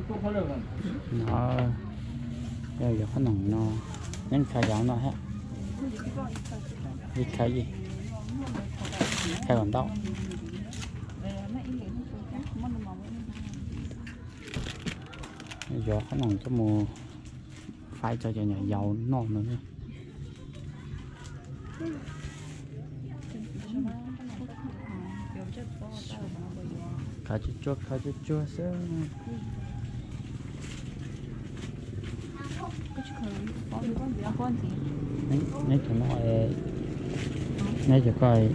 nó giờ giờ có nồng nó nên khai giảng nó hết đi khai gì khai còn đâu giờ có nồng cho mua phải cho nhà giàu non nữa khai chút chua sữa nãy cho nó nãy cho coi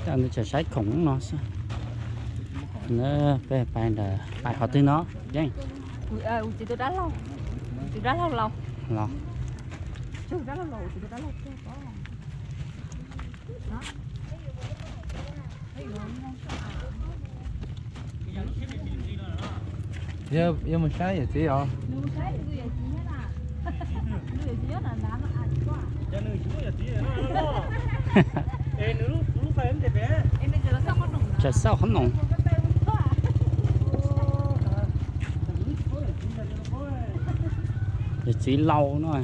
cho nó chờ sấy khủng nó nó về bài là bài họ tới nó chứ chị tôi đá lâu chị đá lâu lâu lo chứ đá lâu lâu chị tôi đá lâu chưa có đó giờ mình sai vậy chứ không? chờ sao không nồng thì chỉ lâu nữa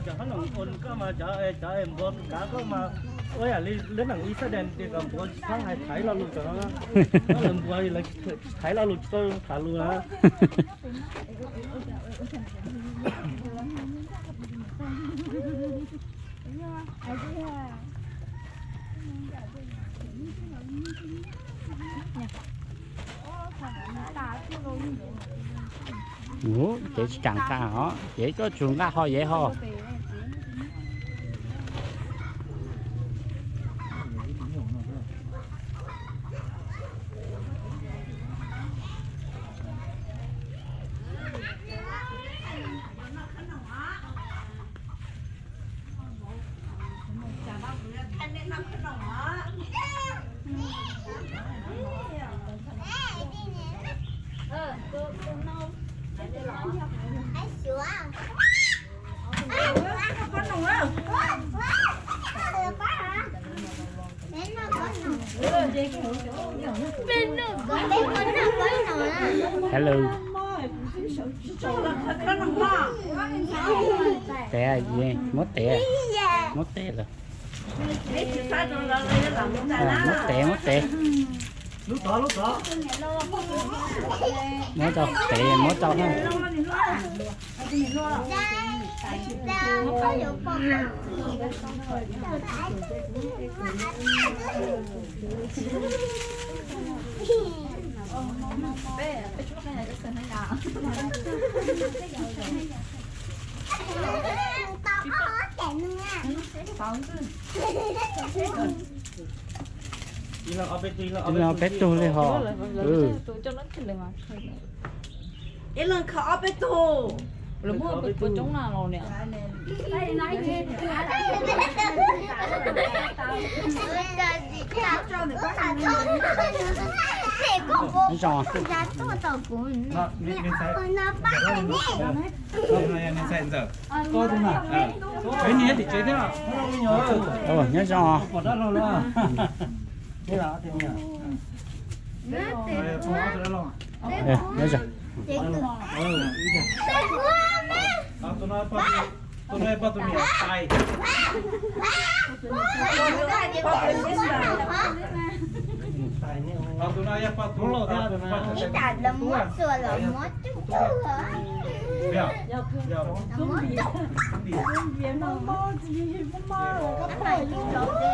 chẳng hạn là con có mà chở em con cá có mà ôi à lên hàng Israel thì còn có sáng hay thấy lo luôn cho nó làm quay là thấy lo luôn tôi thả luôn á ngủ để chẳng cả họ để có chuồng ra thôi vậy thôi hello tè gì mốt tè rồi mốt tè lúc đó mốt đâu tè mốt đâu không nó bé tu lên họ cái lần khó bé tu lúc mua bị của chúng nào rồi nè nó tròn coi thế nào chế nhé thì chế thế nào nhớ tròn còn đó lâu nữa thế nào thế nhỉ nhớ tròn tôi nói bắt tôi nhảy tay tôi nói bắt tôi lột ra tôi nói cái đặt là mất rồi là mất chút chút rồi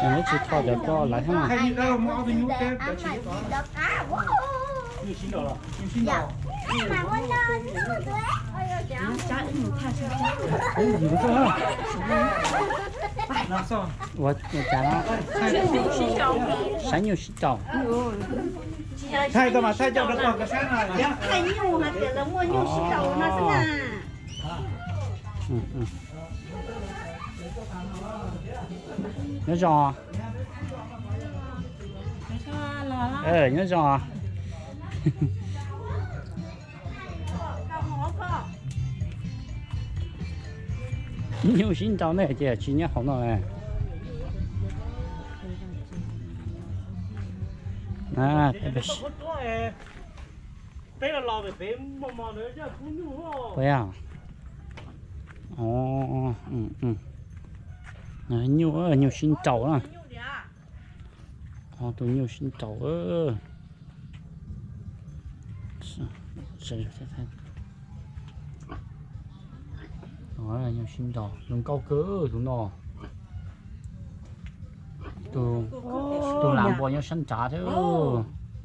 nó chỉ cho được co lại thế nào hay như đâu mà tôi nhúng cái chỉ có như chín đầu như chín đầu mà con lên nữa rồi cái gì đó làm sao tôi chả nó sáng nhiều xí trầu thay cơ mà thay cho nó còn cái sáng này nhá thay nhiều mà kiểu là mua nhiều xí đầu nó thế nào nhớ tròn nhớ rồi. Nhiều xin chào này chị chỉ nhớ không rồi. À, đây là lò về mà nữa chứ không nhiều. vậy à? Ồ, nhiều xin chào à. Tụi nhiều xin chào Rồi nhiều xin chào, đừng câu cớ tụi nó. Tụi làm bao nhiêu sẵn trả thế.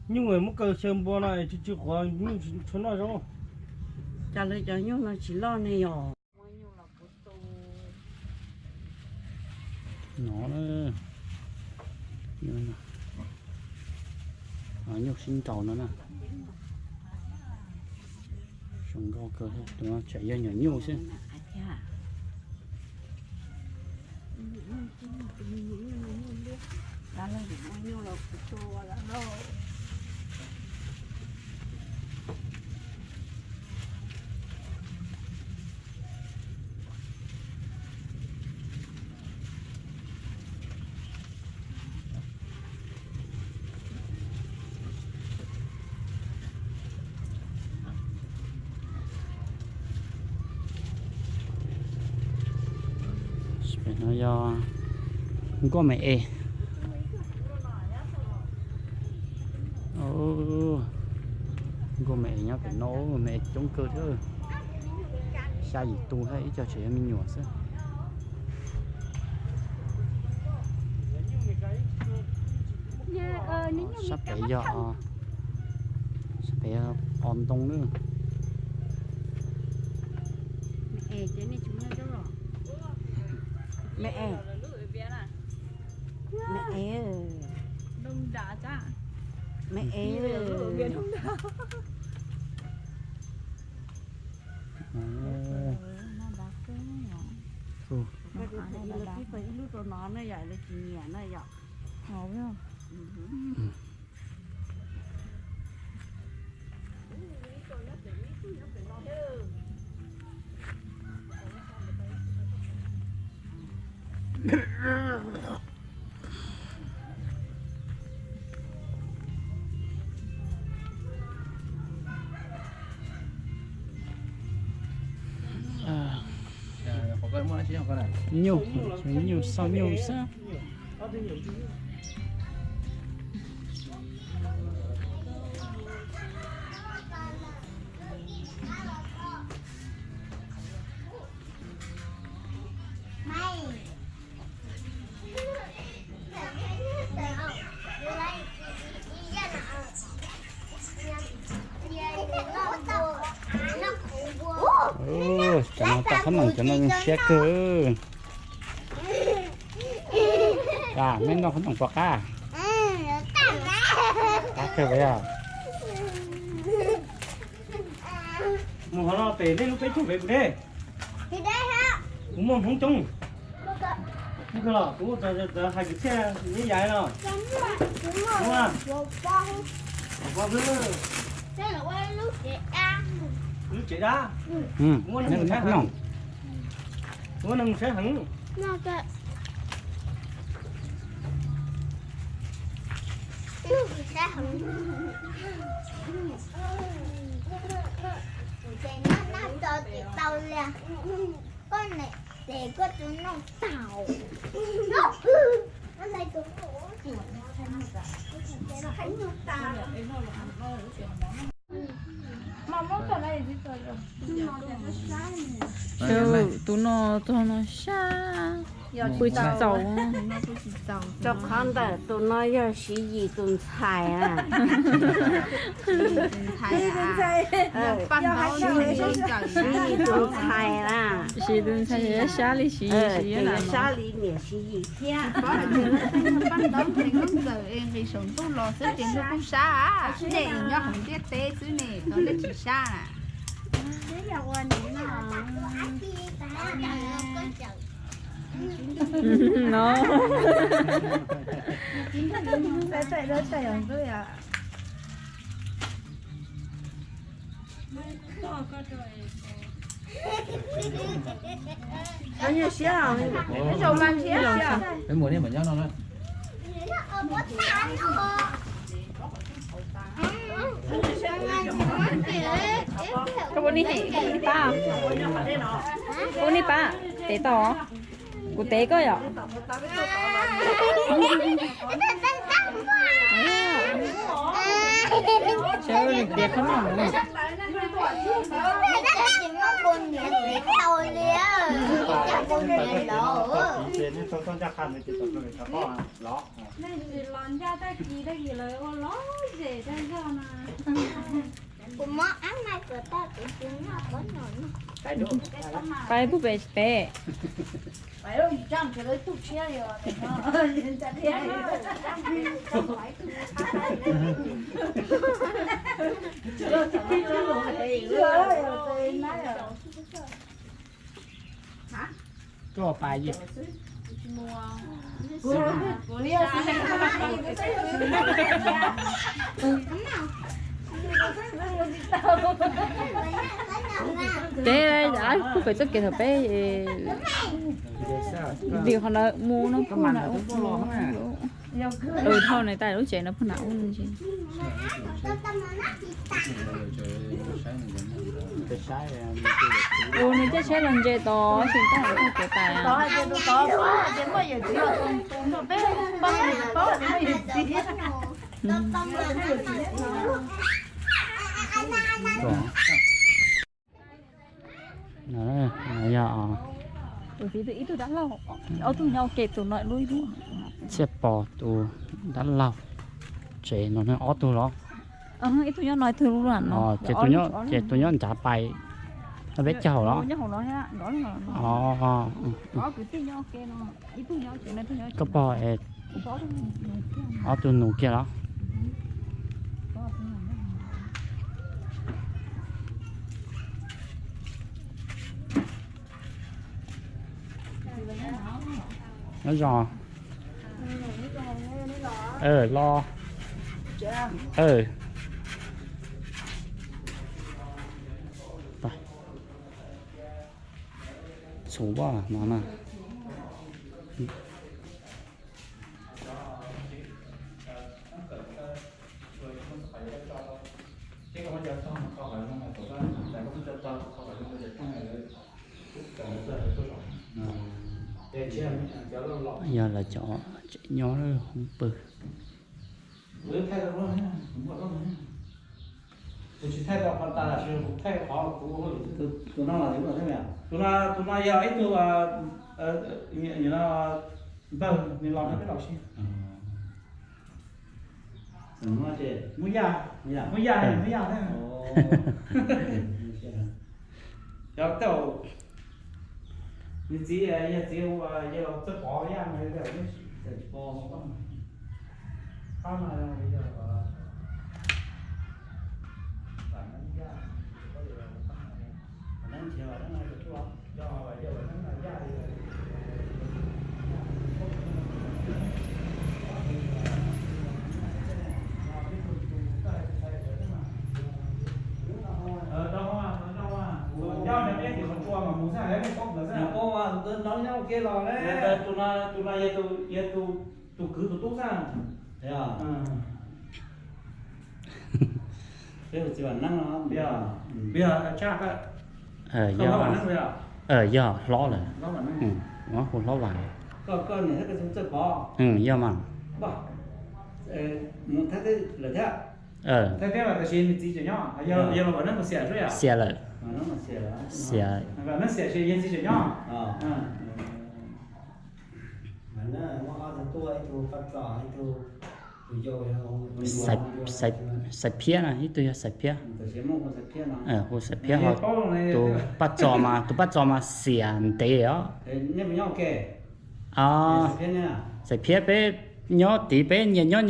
Nhưng người muốn cơ xem bao này chứ có những chỗ nào đâu. trả lời cho nhau là chỉ lo này rồi. Nó nữa. Nhiều xin chào nữa nè. Xong câu cớ thế, tụi nó chạy ra nhỏ nhiều chứ. Nó do không có mẹ. Không có mẹ nhá, phải nấu mẹ chống cơ thôi. Sao gì tu hay cho trẻ mình nhỏ chứ. Sắp phải on tông nữa. Mẹ chế này chúng nó đâu rồi. Mẹ đông đá cha mẹ biển đông đá phải lúc đó nó vậy là chị nhẹ nó vậy ngầu không nhiều sao nhiều sao. Cho nó ta không nồng cho nó xe cơ. À, nên nó không nồng quạt à. Cá cơ vậy à. Mà nó tệ lên lúc đấy chung về đây. Thì đây ha. Cũng mong không chung. Không có là cũng có hai cái xe như vậy nào. Đúng không? Qua bữa. Đây là quay lúc trẻ ăn. Lúc chạy ra. Nên nó không nồng. Nó nâng sẽ hẳn. Nó kìa. Lúc sẽ hẳn. Nó cho chị tàu liền. Con này để có chúng nó tàu. Nó lấy chúng nó. tụi nó xa bự dầu cho con đó tụi nó giờ xí gì tụi xài à bắt nó xí gì tụi xài à xí tụi xài xa lý xí xí là xa lý nè xí gì thế bắt đầu thì không giờ em vì sống tu lo tới tiền nó cũng xa à để nó không biết té chứ nè nó là chỉ xa à nó Tại đó chạy ở dưới à. Bao nhiêu xía à? Cái dầu mang xía à? cái mùa này mà nhau nó nữa cái bún đi hỉ pa bún đi pa té to của té cơ à chơi đẹp lắm rồi phải bút bê bê Phải đâu chẳng cái đấy tụt xe rồi. Chặt thế. có bài gì té đã cũng phải tất cả hợp bé việc họ nói mua nó không nào thôi này tay nó chạy nó không nào chứ nó chắc sẽ lần chơi to xin ta không cái tài à đó là giờ bởi vì ít tôi đã lâu ở tụi nhau kẹp tụi nội lui luôn xe bò tụ đã lâu chế nó ó tụ đó ít tụi nhau nói thường luôn là nó chế tụi nhau trả bài nó biết chào đó nhớ hồi đó ha đó là nó cứ tụi nhau kẹp nó ít tụi nhau chuyện này tụi nhau có bò ó tụ nụ kia đó nó giò lo đây số ba nó nè giờ là chó chạy nhỏ nó không bự chỉ thay đổi phần ta là sự thay họ của tụi nó là những cái gì tụi nó giờ ít tụi như nó vâng mình làm nó cái đầu xin mũi già thế giờ tao như chỉ giờ tôi bỏ ra này rồi cái bỏ không không mà bây giờ nói nhau kia rồi đấy tụi nó giờ tụi cứ tụi ra thế à thế là chỉ bản năng nó bây giờ chắc không có bản năng bây giờ giờ lo rồi có bản năng nó không lo lại có này cái chúng tôi có giờ mà một thế là thế thế là cái gì chỉ cho nhau giờ mà bản năng nó xẻ rồi à xe lại nó mà xẻ đó xe và nó xẻ chỉ chỉ cho nhau sạch phía này ít tôi sạch phía hồ sạch phía họ tụ bắt cho mà xiên tế đó sạch phía bé nhớ tí bé nhớ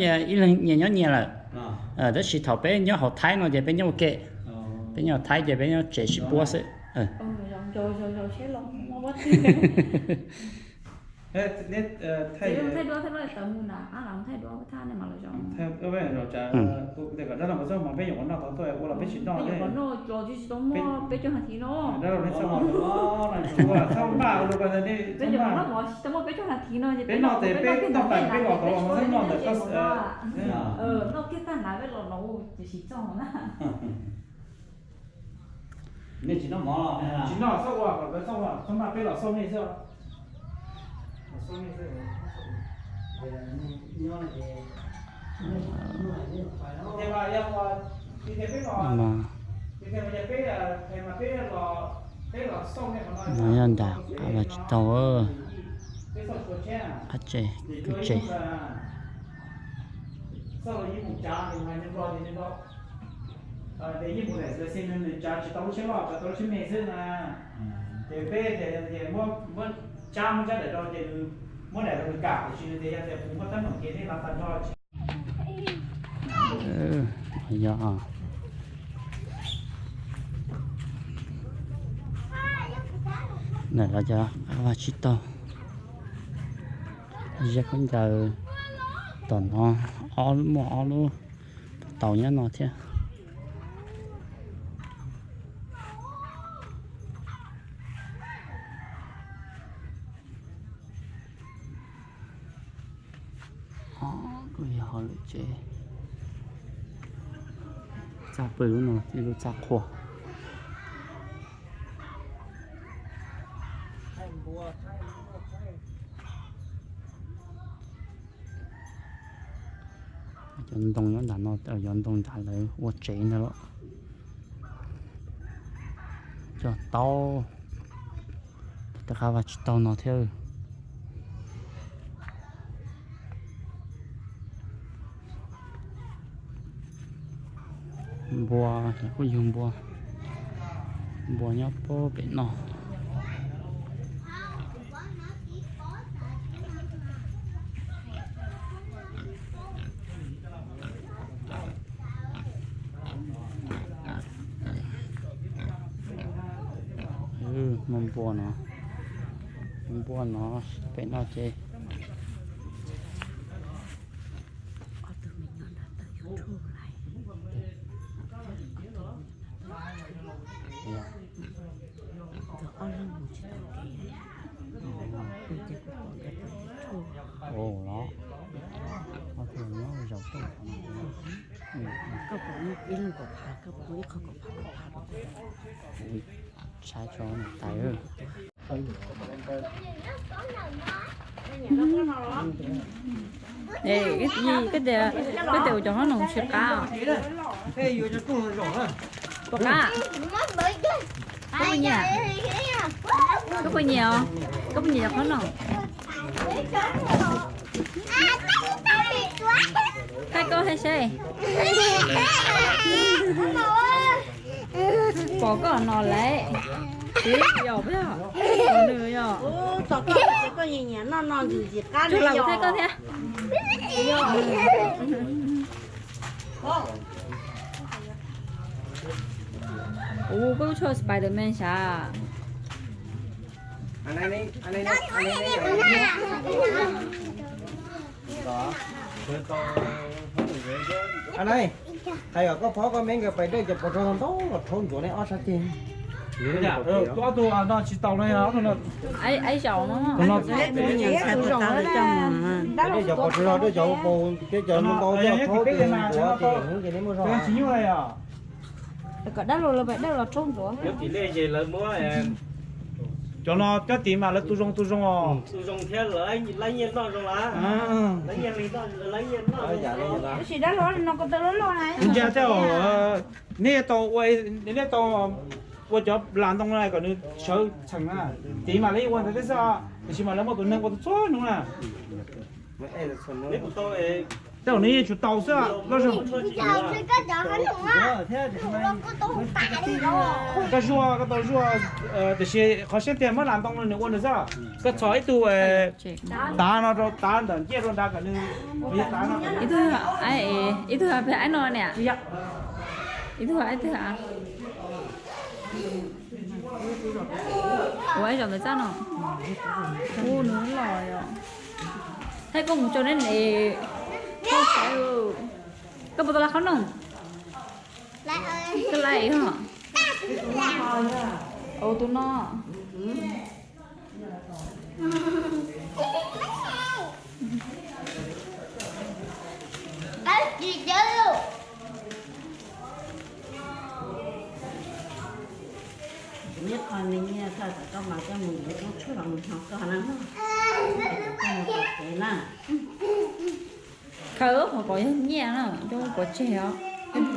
là đó chỉ thầu bé nhớ họ thái nó để bé nhớ kệ bé nhớ thái để bé nhớ chế chỉ bua sẽ rồi sẽ lòng nó bắt nét thay thay đua thay đua tầm mù nà làm thay đua tha này mà là cho thay ở bên rồi trả để cả đó là một số mà bây giờ nó có tôi là biết chuyện đó bây giờ đấy còn nó cho chứ tóm mua bây giờ hạt thì nó đó là biết sao mà nó là chúa xong mà rồi bây giờ đi bây giờ nó bỏ tóm mua bây giờ hạt thì nó bên nó thì bên tao phải bên họ có mà nó được có nó cái tan lại với nó chỉ cho nó nên chỉ nó mỏ là chỉ nó sau qua rồi sau qua xong mà bên họ xong này sao nó nhân đạo và tàu ơ chế cứ chế để như một cái xin nên trả chỉ tao xem vào tao xem mấy thứ là để về để mua trăm cho để cho để mua để rồi cả thì để cũng có tấm bằng cái này làm tận cho giờ này là cho và chỉ tao giờ con giờ tuần nó ó luôn tàu nhá nó thế bây giờ lại chế ra bự luôn rồi thì nó ra khổ vận động nó đàn nó ở vận động đàn lại quật chế nữa đó cho tao tất cả và tao nó theo bùa thì có dùng bùa nhóc bố bị nó mông bùa nó bị nó chơi ồ đó có thể nó giàu tốt các bạn yên của phá các bạn không có phá trái cho này tay ơi Ê, cái gì cái điều cho nó nồng sữa cao thế vô cho tôi rồi có cá có bao nhiêu có bao nhiêu có bao nhiêu nó nồng cái cô hay xe bỏ có nọ lấy tí dầu biết hả còn nữa dầu tao có gì nhỉ nó gì cá chưa làm thế con thế có cho Spiderman sao anh này anh ơi thầy ở có phó có mấy người phải đây chụp một trong đó một thôn chỗ này ở sát tiền có tôi nó chỉ tàu này nó ai giàu nó để chụp một rồi đó chụp một cái chợ nó to cho thôn tiền của tiền cái này mua rồi chỉ như này à có đất rồi là vậy đất là trôn rồi nếu chỉ lên gì là mua cho nó cho tiền mà là tu rong tôi dùng theo lấy nhiên nó rồi lá lấy nhiên nó dạ cái gì đó nó có tới lớn này giờ theo nè tàu quay nè tàu quay cho làm tông này còn nữa sợ chẳng à tiền mà lấy quan thế sao thì mà lấy một tuần nên có số đúng không nếu của tôi tàu này chủ tàu sao nó rồi cái tàu rùa để xe khó xem tiền mà làm tông này quan được sao cái sỏi tu đá nó rồi đá đợt kia rồi đá cả nữa đá nó ít thôi phải ai nói nè ít thôi hả ủa ai chọn được sao nào Ô nữa lòi à. Thấy con cho nên này không phải có bao giờ không nồng. Lại ơi. Cái này hả? Ô tụi nó. Đấy, gì chứ? nhất con mình nghe thôi phải có mà cái mùi nó cũng chút lòng học có năng có một cái là Khởi ớt mà có nhẹ nữa, trong có chè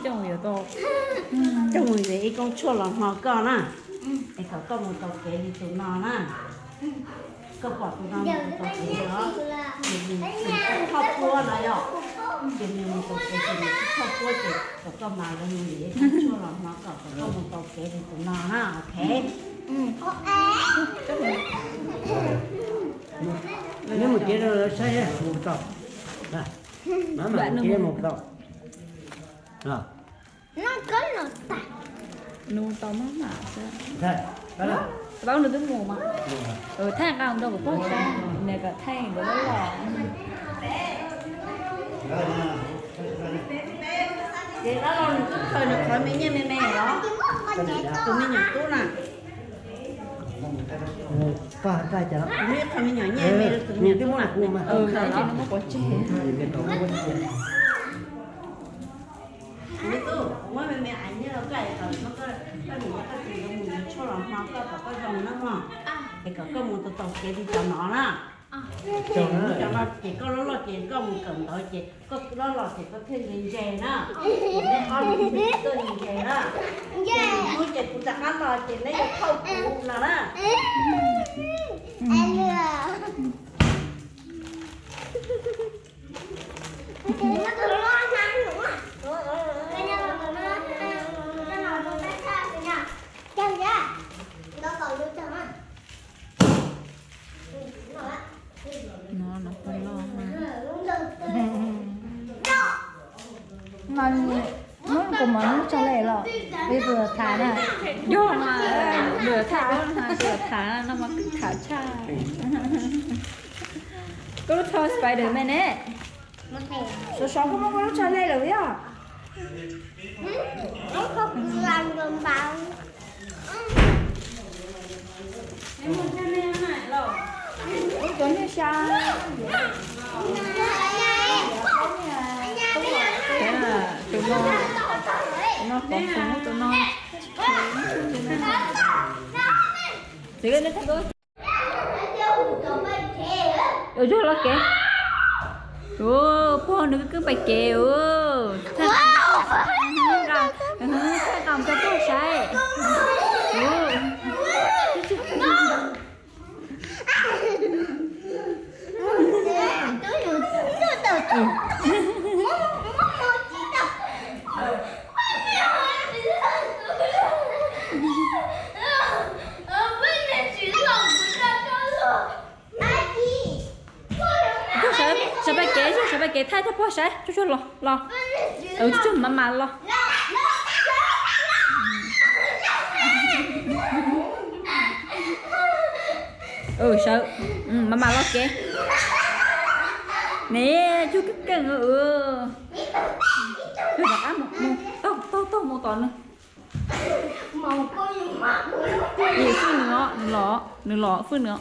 trong nhiều to. cái mùi đấy con chút lòng học có nè cái có một tàu kế đi tụi nó nè có bỏ tụi nó một tàu kế đó mình khóc cua này rồi thì mình một tàu kế thì khóc cua thì có mà cái mùi đấy chút lòng học có một tàu kế đi tụi nó nè ok nếu mà kia nó sẽ một tàu nó mà kia một tàu Nó có nó tạt. Nụ tao má mà đây đó là bao nhiêu tiếng mùa mà than cao đâu có sao này cả than của nó là thì đó là thời được khỏi mấy nhà mẹ đó tụi mình nhỏ tú nè qua tay chả tụi mình khỏi mấy nhỏ nhà mẹ được tụi mình tú nè cái gì nó có chè mấy tú mỗi mẹ ảnh như là cái nó có đủ cái gì nó muốn cho nó hoa có dòng nó mà thì có một tàu kia đi cho nó nè cho nó chỉ có nó là chỉ có một cần thôi chỉ có nó là chỉ có thêm nhìn chè nè nên con biết tôi nhìn chè đó nuôi chè cũng chẳng ăn rồi chỉ lấy cái khâu cụ là nè Em lừa. Nó từ lo nắng đúng không? Cái nào nó tách ra cái nào? Chăm ra. Nó còn đứa chăm á. nó còn lo Mà nó cũng mà nó cho lệ rồi bây giờ thả này vô mà vừa thả vừa thả nó mà cứ thả cha có lúc thôi Spiderman ấy số 6 không có lúc cho lệ rồi á nó không làm gần bao. em muốn cho nên này rồi có như sao thế là tụi nó có súng tụi nó thì cái nó thay đổi ở chỗ là kìa po nữa cứ bạch kìa thay cầm cho tôi sai sao phải kể thay thay po sai cho lo cho mà lo sợ mà lo kìa nè chú cái chú đặt áo một toàn nữa gì phun nữa đừng lọ phun nữa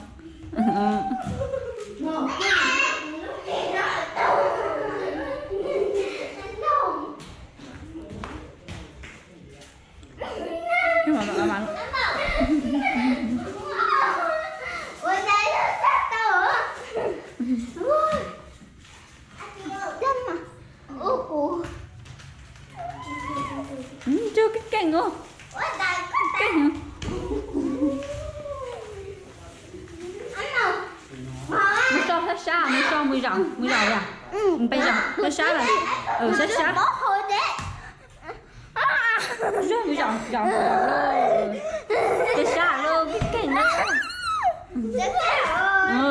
nhưng mà bạn chưa cái cành không cành mới cho hết xa mới cho mới rộng à bây giờ hết xa rồi hết xa mới rộng hết xa luôn cái cành đó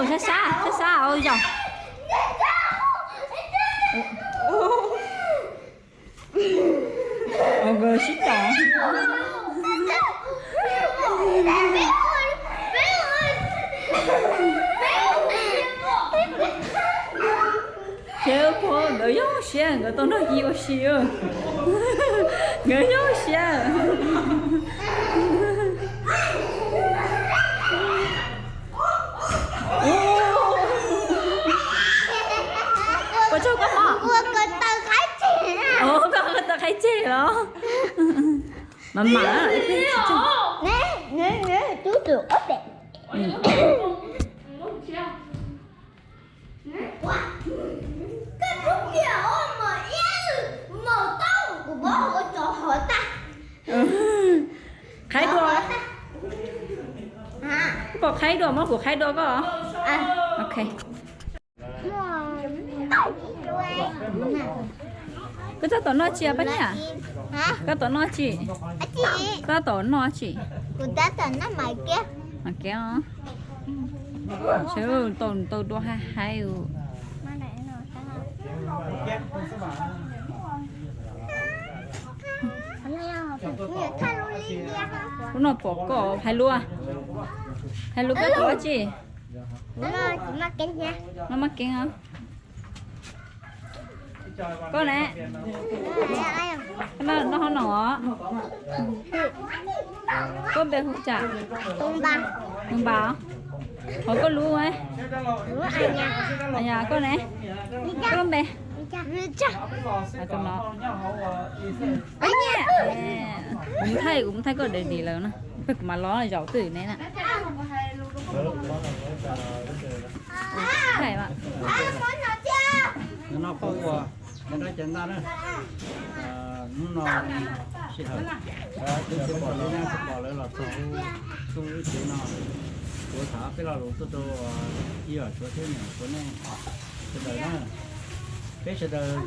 hết xa ôi rộng gờ xích đỏ tôi nói yêu xíu người yêu xíu có cho con mỏ Ủa con tao khai chị à? con ta khai chị đó mà Nè, chú được ớt đẹp. Cái thuốc kiểu mà em màu tao của bố của chỗ hỏi ta. khai đùa Hả? có khai đùa mà của khai đùa có À. ok cái cho tao nói chị bao nhiêu Hả? cái tao nói chị À chị. cái tao nói chị Của ta tao nó mày kia. mà kéo chứ tôi đua hai Mà này nó sao? nó bỏ cỏ hai lúa cái của chị Nó chỉ mắc cái nha. nó mắc kính hả con này nó không nọ con bé hút chả Tung ba. không bảo hồi có lúa ấy Lúa ai nha. ở nhà con này con bé Đi cha. ở trong nó ấy nhỉ cũng thấy có để gì là nó mà nó là giàu tử này nè thầy bạn nó có qua nó chân ta nữa nó xịt hơi tôi sẽ bỏ lên nha sẽ bỏ lên là không ít chuyện nào tôi thả cái là lúa tôi yêu ở chỗ thế này chỗ này cái đời đó cái sẽ đời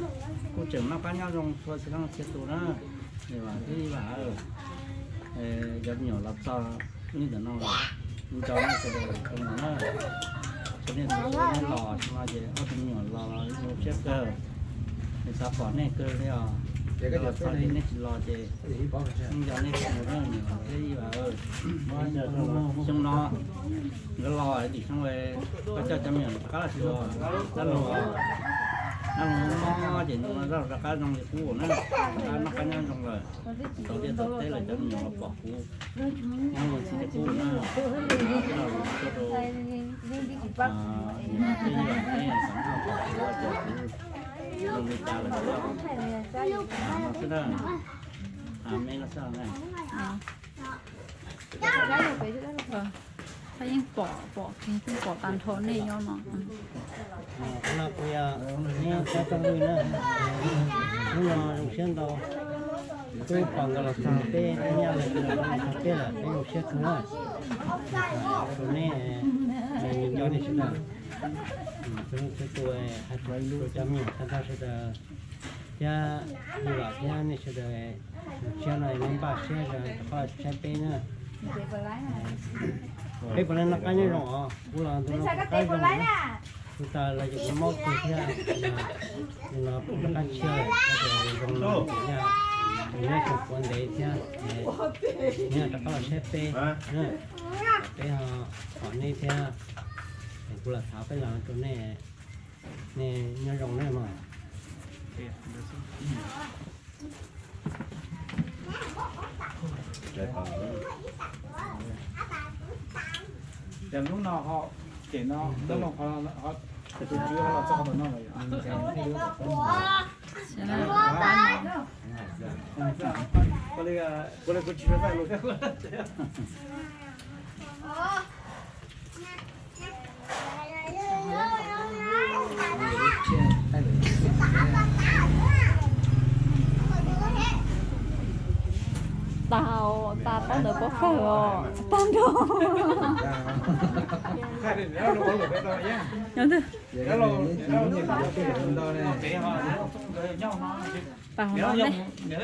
cô trưởng nó cá nhau trong tôi sẽ đang chết tù đó thì mà cái bà giật nhỏ lập sao như thế nào nhưng cho nó sẽ đời không nó cho nên tôi lò cho nó về ở trong nhỏ lò nó chết cơ thì sao bỏ này cơ đấy à lò sao đi này lò về nhưng giờ này cũng rất là nhiều cái gì bà ơi trong nó cái lò thì xong rồi có cho chăm nhận khá là nhiều rất là nó chỉ nó rất là cái trong cái cũ của nó cá nhân trong rồi đầu tiên thực tế là cho nhiều nó bỏ cũ nhưng mà xin cái cũ nó cái nào cho đồ cái gì vậy cái sản phẩm bỏ cũ cho người ta là cái đó mấy nó sao này phải những bỏ cái bỏ tàn thốn này nhau mà nó bây giờ nha cho trong người nữa nó trong xuyên đâu tôi bằng cái là thằng bé nha là thằng bé là cái một chiếc nữa rồi nè mình cho này sẽ là tôi hạt trái lúa chấm nhỉ ta sẽ là cha như là cha này sẽ là cha này mình bà sẽ là có cha bé nữa cái phần này cái này rồi cũng là tôi nó cái rồi chúng ta là những món thịt nha nó cũng ăn chơi rồi dùng nha nha chụp vấn đề nha nha ta có là xếp pe nha pe họ này nha cũng là tháo cái làm chỗ này nè nha rồng này mà Đến lúc nào họ kể nó lúc nào họ tôi chưa họ cho họ nó rồi có lẽ chưa phải lúc ta có được có khờ rồi tan đồ nhớ chưa tao nói đấy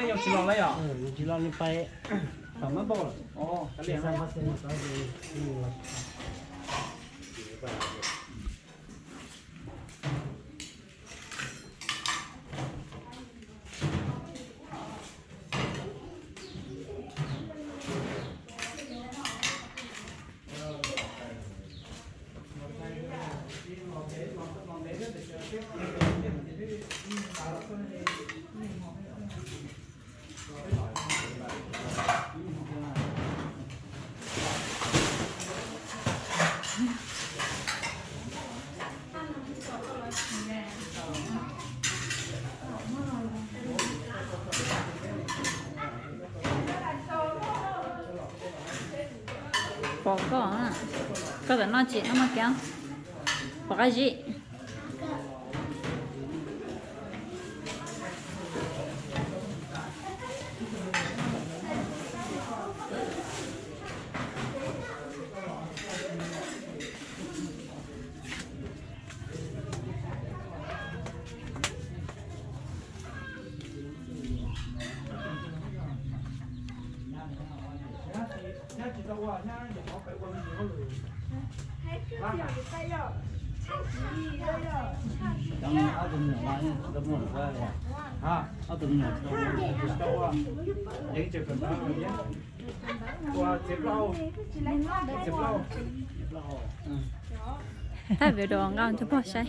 nhớ chỉ lo lấy à chỉ lo đi phải tao mất bao ồ cái liền ra mất Thank you. bỏ có thể nói chuyện nó mà kéo bỏ cái gì thay về đồ ngon cho bỏ say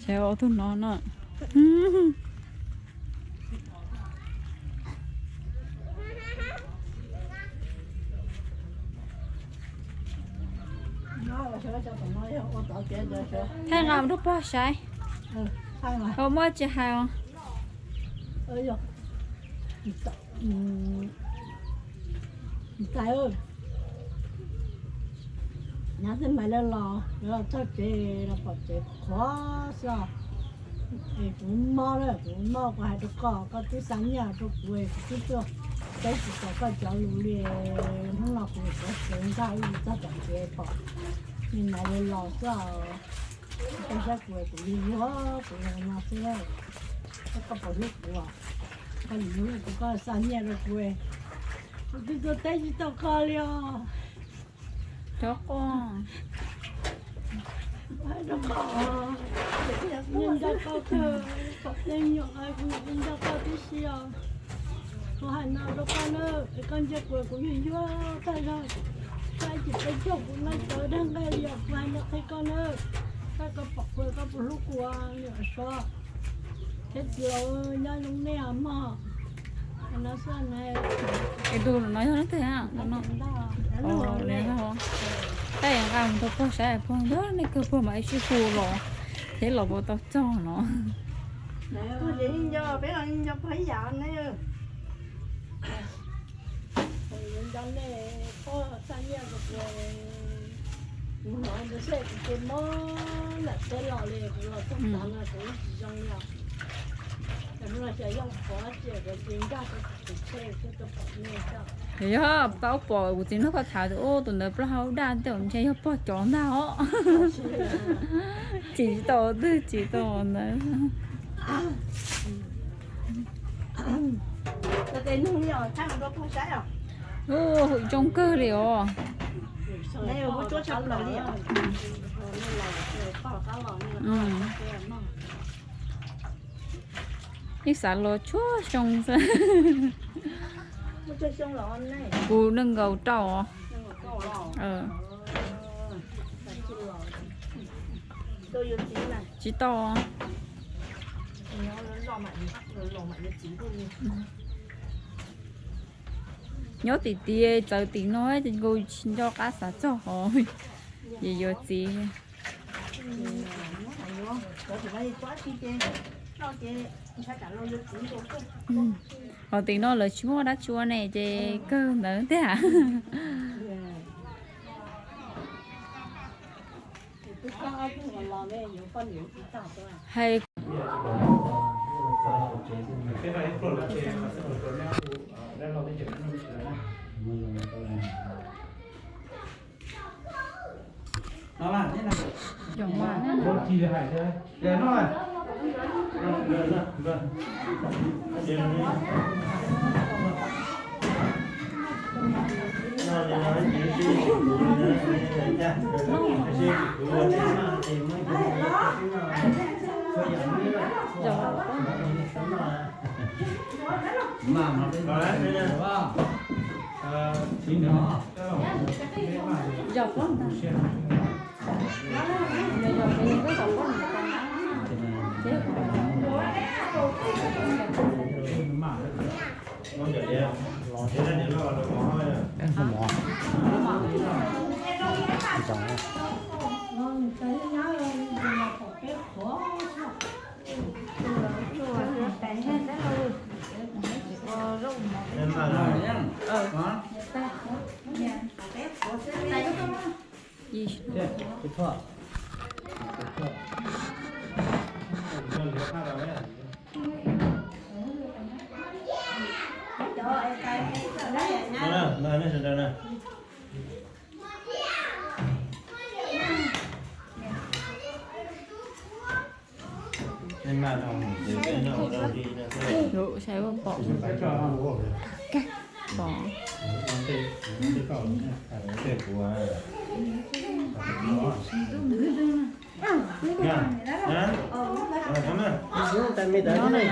Chéo tụi nó nè. Thay ngàm lúc bao sai. Không mất chứ hay không? Tại ơi, nhà thì mày lên lò, rồi cho chị là có chị khó sao? Thì cũng mò đấy, cũng mò có hai đứa có tí sáng nhà cho quê chút chưa? Đấy chỉ có cái cháu lũ lìa, không là cũng có chuyện ra ý ra chẳng chế bỏ. Nhưng mày lên lò sao? Cái giá quê cũng đi quá, cũng là mà thế đấy. Có bỏ nước của cái lũ cũng có sáng nhà rồi quê. Bây giờ tay chỉ tao coi liền. Chó con. Nó có nhìn ra có cơ, có tên nhộng ai cũng nhìn ra có tí xíu. Có hai nào đó con chết quê cũng nhìn vô tay rồi. Tay chỉ tay chồng cũng nói tới đang gây dọc vài nó thấy con ơi. Tay có bọc quê có một lúc qua nhựa xóa. Chết rồi nhá lúc này mà. Nó sao này. Cái đồ nó nói nó thế à? Nó này không? Cái hàng ăn tôi có sẽ phong đó này cơ của mấy sư phụ rồi. Thế là bộ tao cho nó. Tôi chỉ nhìn cho bé là nhìn cho thấy dạo này. Nhìn cho này có sang nhà được rồi. Nó được sẽ cái mó là cái lò liền của lò trong đó là cũng trong nhau. Nó sẽ dùng khó chịu cái tiếng ra cái xe cái bọc này sao? Thế á, tao bỏ của chính nó có thảo thì ô tụi nó bao đàn tiểu chơi hợp bỏ chó nào chỉ tổ nữa cái nung nhỏ chắc nó không sai à? ô hội trong cơ điều này ở chỗ chấm lò đi à? cái xả lô chúa trong ra Cho xong lò này. cô nâng gầu trò chỉ to nhớ tí tí giờ tí nói thì cô xin cho cá xả cho rồi gì giờ gì họ tí nó là chúa đã chua này chứ cơ nữa thế hả hay nó là thế nào? chồng mà Chỉ là hải thôi. Để nó rồi. dọc con 破。这留下来了。那是真的。nên mà nó để nó đâu đi nó Rượu sẽ bỏ bỏ nó này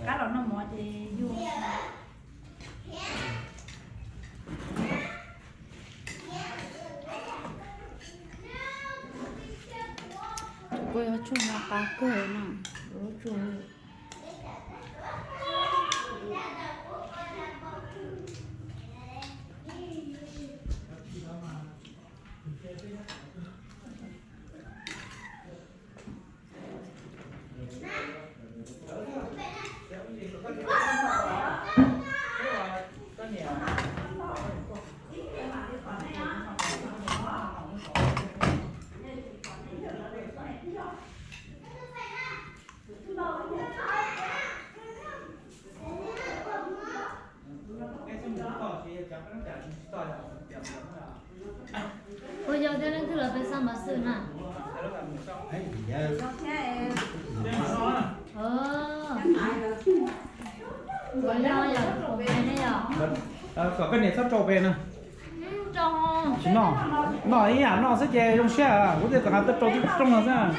cá lẩu nó mỏ thì vô quay ở chỗ nào cá cờ nè Bây giờ thế nên cứ là phải sao mà xử nè. Còn lo giờ, còn về đây giờ. Có cái này sắp trộn về nè. Cho. Chứ nó ấy à, nó sẽ chè trong xe à, có thể cả tất trộn trong nó ra.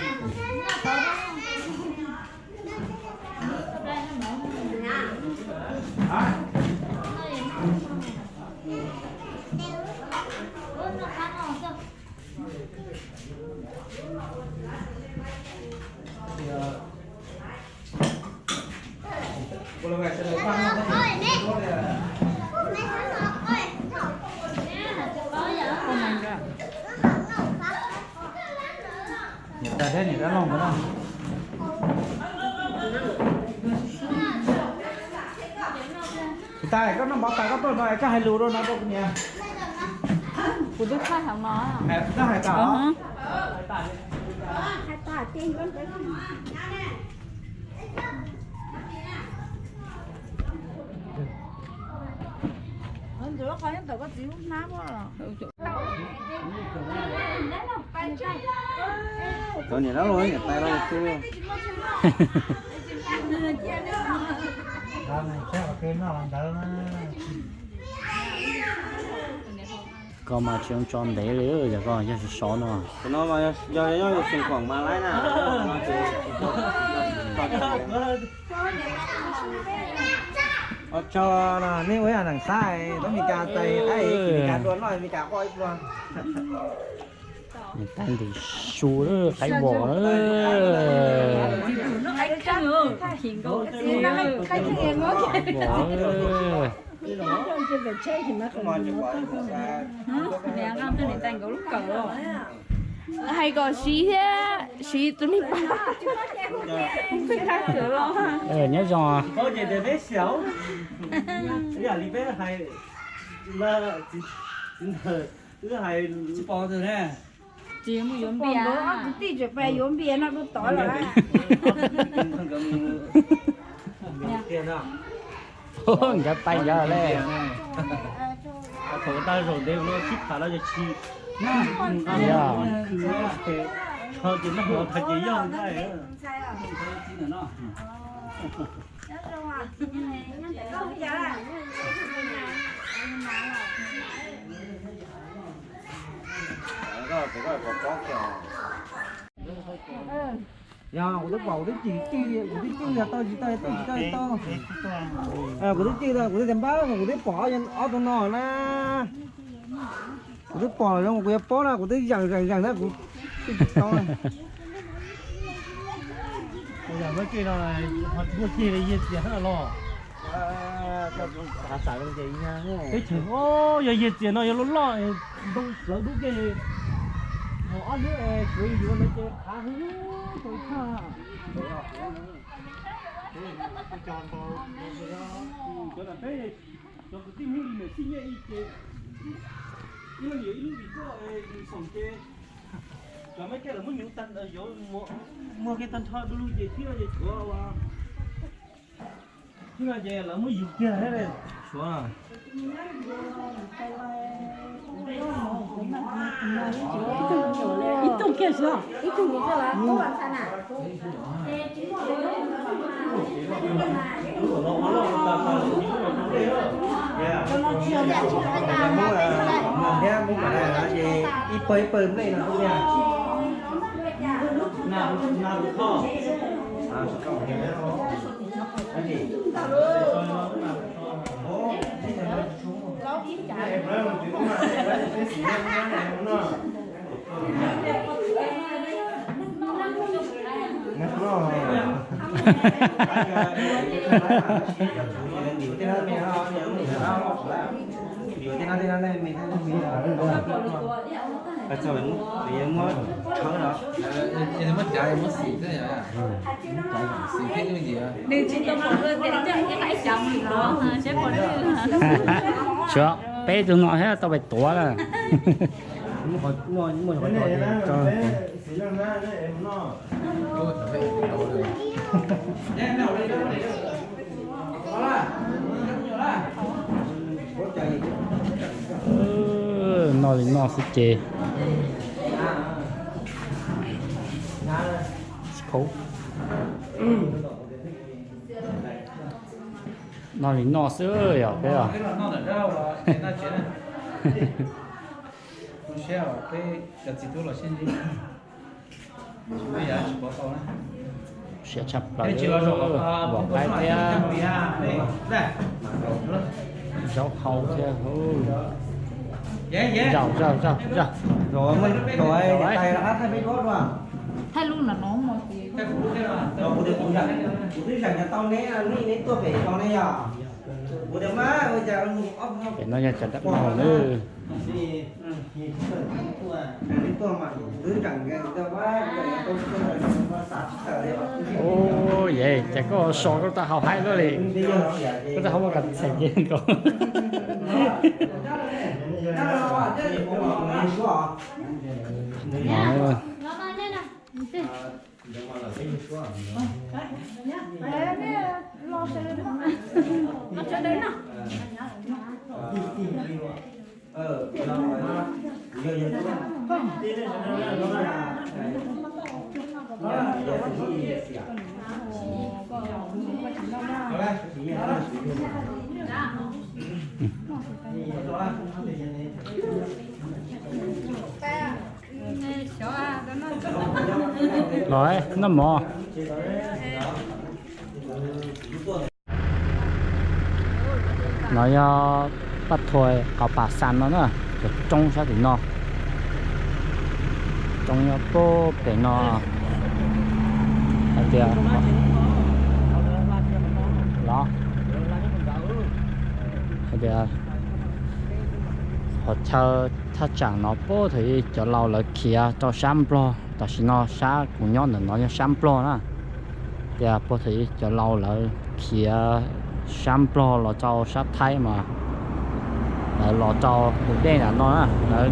Thế nhỉ, đã lòng cái nào? Ta có nó bảo ta có tôi nói cái hai lúa đó nó đâu nhỉ? của tôi khai thằng nó à Nó hai tảo. hai ta tiên vẫn phải Anh rửa coi em tự có chịu nám quá rồi. Còn nhà đó rồi, nhà tay đâu chưa. Này chắc cái nó làm đỡ nó. có mà chuyện tròn đấy rồi giờ có giờ số nó Nó mà do sinh khoảng mà lái nè. Cho là nếu ấy là thằng sai nó bị cà tay ấy bị cà tuấn rồi bị cà coi luôn. người ta thì xù đó phải bỏ đó cái cái nữa hiện có cái hiện có bỏ trên về chơi thì nó còn nè con cái này tành có lúc cỡ rồi Hay có xí thế, xí tụi mình ba. Không biết khác nữa lo ha. nhớ rồi Có gì để bé xấu. Giờ đi bé hay là chính thời cứ hay bỏ từ nè. chỉ một giống bia Còn bữa cứ tí chuyện về uống bia nó cũng tối rồi. Tiền nào? ôi cái tay giờ lên Thổ tay rồi đều nó chip thả ra cho chi. Thôi chỉ nó bỏ thật gì không thế. Dạ, của đức bầu đức chỉ là tôi chỉ tôi của đức chi là của đức đem báo của đức bỏ trên ở trong nồi na của đức bỏ trong của bó là của đức rằng đó của to bây giờ mới kia là họ mua kia là gì rất là lo Cả sáng cái gì nha. Cái chữ ô giờ nhiệt tiền nó giờ lót lót đông lỡ đúng cái họ ăn nữa cái gì nó chơi khá hư tôi tha. Cho là thế cho cái tim hư này sinh nhẹ cái 이런 게 이런 게 있어 성게 저 mấy cái là muốn những tân ở chỗ mua cái tân thọ luôn gì thiếu gì chúa wa thiếu gì là muốn dùng kia hết rồi chúa à ít tông kia sao ít tông kia là có bạn sao nào muốn cái này là gì ít bơi này là không nha nào kho kho cái gì chưa bé tụi nó hết tao phải tủa là nó sẽ chê khổ nó sữa rồi cái à sẽ chập lại bỏ cái rau hầu theo rau rồi tay là hát hay biết gót vào thay luôn là nó mà rồi bố được cũng rằng nhà tao nè nè tôi phải tao nè à bố được má bây giờ để nó ra chặt đất màu nữa ô vậy chắc có sò của ta học hay đó liền chúng ta không có cần sạch gì đâu rồi nó mò nó bắt thôi có bà san nó nữa trong sao thì nó trong cô để nó kìa đó kìa họ chờ thắt chẳng nó bố thì cho lâu là kia cho sample tại vì nó xa cũng nhớ là nó sample đó kìa bố thì cho lâu là kia sample là cho sắp thay mà lò cho tụi đen là nó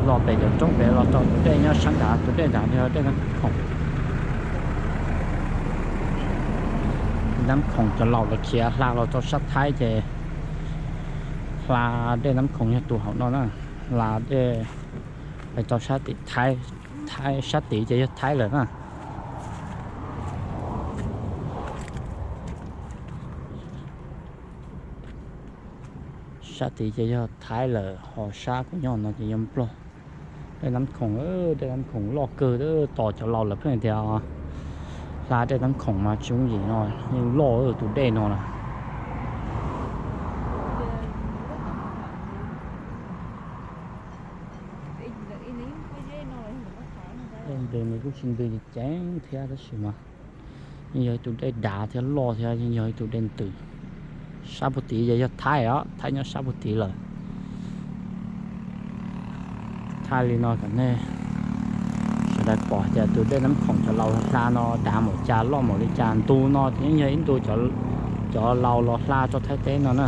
lò bể được trong bể lò cho tụi đen nhá sáng cả tụi đen thì đen nó khổng nắm khổng cho lò là kia là lò cho sắp thái thì là đen nắm khổng như tụi họ nó là để phải cho sát tỷ thái sát tỷ cho thái rồi đó sát tỷ cho thái là họ sát của nhau nó chỉ nhầm pro để nắm khổng lo cơ đó tỏ cho lo là phải theo là để nắm khổng mà chúng gì nó nhưng lo ở tụi đen nó là đường này cũng xin đường chán theo đó mà nhưng giờ tụi đây đã theo lo theo nhưng giờ tụi đen từ sa bút tí giờ thái á thái nhớ sa bút tí rồi thái li nó cái này sẽ đặt bỏ cho tôi đây nắm khổng cho lâu ra nó đá một trà lo một cái trà tu nó thế như in tôi cho lâu lo ra cho thái tế nó nè